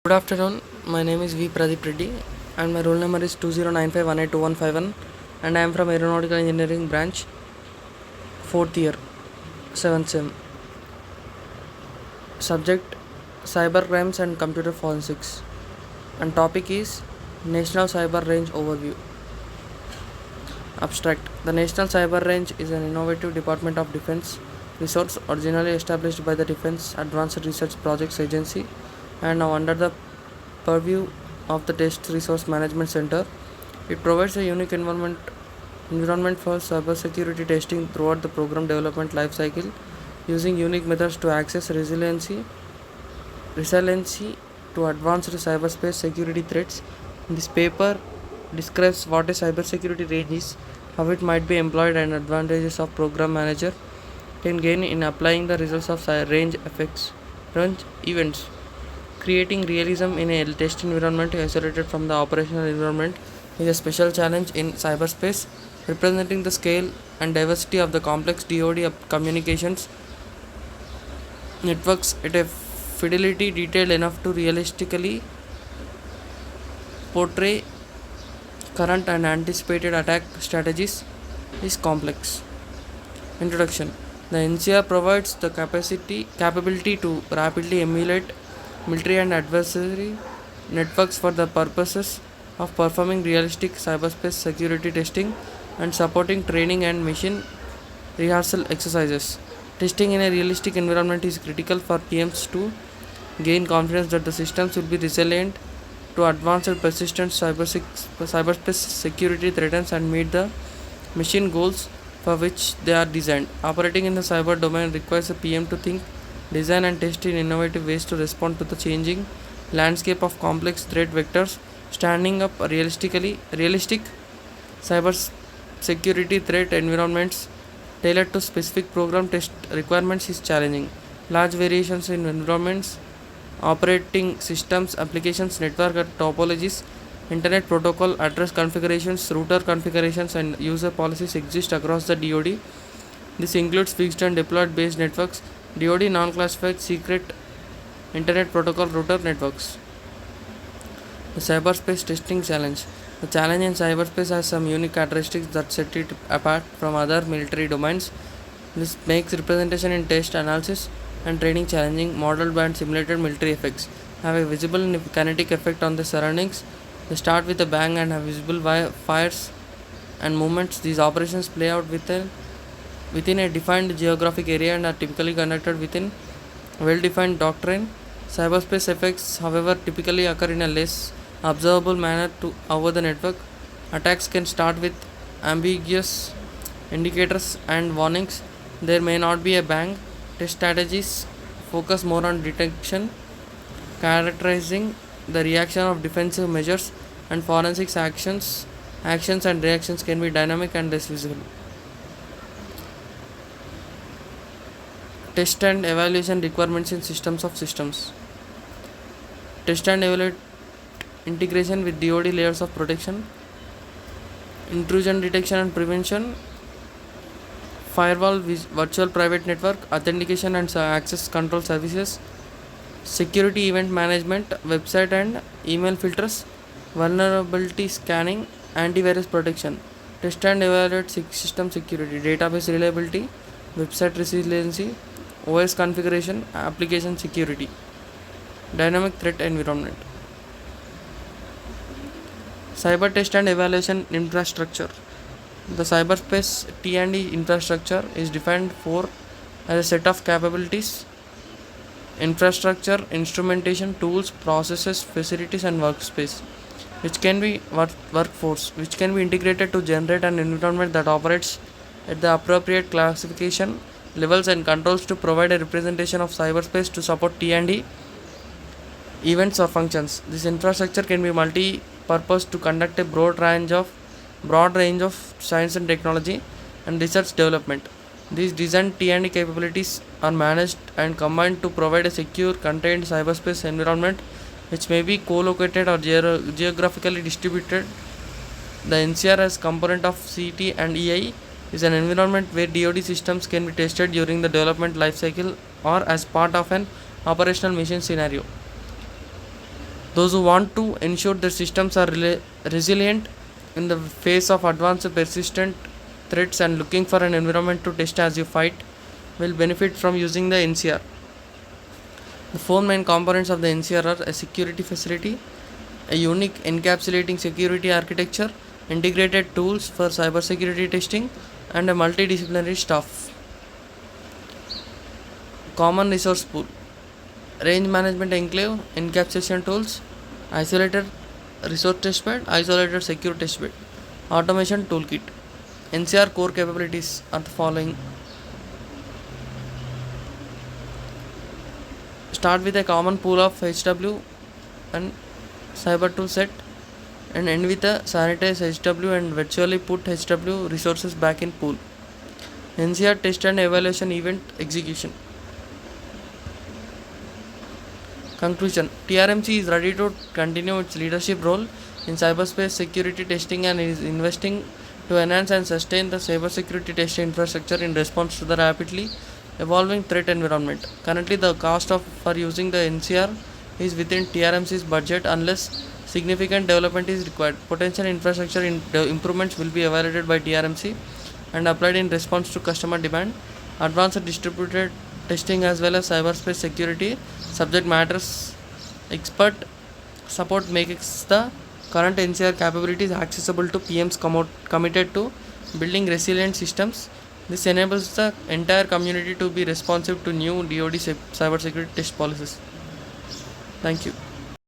Good afternoon. My name is V. Pradeep Reddy and my roll number is 2095182151 and I am from Aeronautical Engineering branch, 4th year, 7th sem. Subject Cyber Crimes and Computer Forensics and topic is National Cyber Range Overview. Abstract. The National Cyber Range is an innovative Department of Defense resource originally established by the Defense Advanced Research Projects Agency and now under the purview of the Test Resource Management Center. It provides a unique environment for cybersecurity testing throughout the program development lifecycle using unique methods to access resiliency to advanced cyberspace security threats. This paper describes what a cybersecurity range is, how it might be employed, and advantages of program manager can gain in applying the results of range events. Creating realism in a test environment isolated from the operational environment is a special challenge in cyberspace, representing the scale and diversity of the complex DoD communications networks at a fidelity detailed enough to realistically portray current and anticipated attack strategies is complex. Introduction. The NCR provides the capability to rapidly emulate military and adversary networks for the purposes of performing realistic cyberspace security testing and supporting training and mission rehearsal exercises. Testing in a realistic environment is critical for PMs to gain confidence that the systems will be resilient to advanced and persistent cyberspace security threats and meet the mission goals for which they are designed. Operating in the cyber domain requires a PM to think, design, and test in innovative ways to respond to the changing landscape of complex threat vectors. Standing up realistic cyber security threat environments tailored to specific program test requirements is challenging. Large variations in environments, operating systems, applications, network topologies, internet protocol, address configurations, router configurations, and user policies exist across the DoD. This includes fixed and deployed based networks, DoD non-classified secret internet protocol router networks. The cyberspace testing challenge. The challenge in cyberspace has some unique characteristics that set it apart from other military domains. This makes representation in test analysis and training challenging. Modeled and simulated military effects have a visible kinetic effect on the surroundings. They start with a bang and have visible fires and movements. These operations play out within a defined geographic area and are typically conducted within well-defined doctrine. Cyberspace effects, however, typically occur in a less observable manner over the network. Attacks can start with ambiguous indicators and warnings. There may not be a bang. Test strategies focus more on detection, characterizing the reaction of defensive measures, and forensics actions and reactions can be dynamic and less visible. Test and evaluation requirements in systems of systems. Test and evaluate integration with DoD layers of protection, intrusion detection and prevention, firewall, virtual private network, authentication and access control services, security event management, website and email filters, vulnerability scanning, antivirus protection. Test and evaluate system security, database reliability, website resiliency, OS configuration, application security. Dynamic threat environment. Cyber test and evaluation infrastructure. The cyberspace T&E infrastructure is defined as a set of capabilities, infrastructure, instrumentation, tools, processes, facilities, and workspace, which can be workforce, which can be integrated to generate an environment that operates at the appropriate classification levels and controls to provide a representation of cyberspace to support T&E events or functions. This infrastructure can be multi-purpose to conduct a broad range of science and technology and research development. These designed T&E capabilities are managed and combined to provide a secure, contained cyberspace environment which may be co-located or geographically distributed. The NCR as component of CT and EI is an environment where DoD systems can be tested during the development lifecycle or as part of an operational mission scenario. Those who want to ensure their systems are resilient in the face of advanced persistent threats and looking for an environment to test as you fight will benefit from using the NCR. The four main components of the NCR are a security facility, a unique encapsulating security architecture, integrated tools for cybersecurity testing, and a multidisciplinary staff. Common resource pool, range management enclave, encapsulation tools, isolated resource testbed, isolated secure testbed, automation toolkit. NCR core capabilities are the following. Start with a common pool of HW and cyber tool set and end with a sanitized HW and virtually put HW resources back in pool. NCR test and evaluation event execution. Conclusion: TRMC is ready to continue its leadership role in cyberspace security testing and is investing to enhance and sustain the cybersecurity test infrastructure in response to the rapidly evolving threat environment. Currently, the cost for using the NCR is within TRMC's budget unless significant development is required. Potential infrastructure improvements will be evaluated by TRMC and applied in response to customer demand. Advanced distributed testing as well as cyberspace security subject matters expert support makes the current NCR capabilities accessible to PMs committed to building resilient systems. This enables the entire community to be responsive to new DoD cybersecurity test policies. Thank you.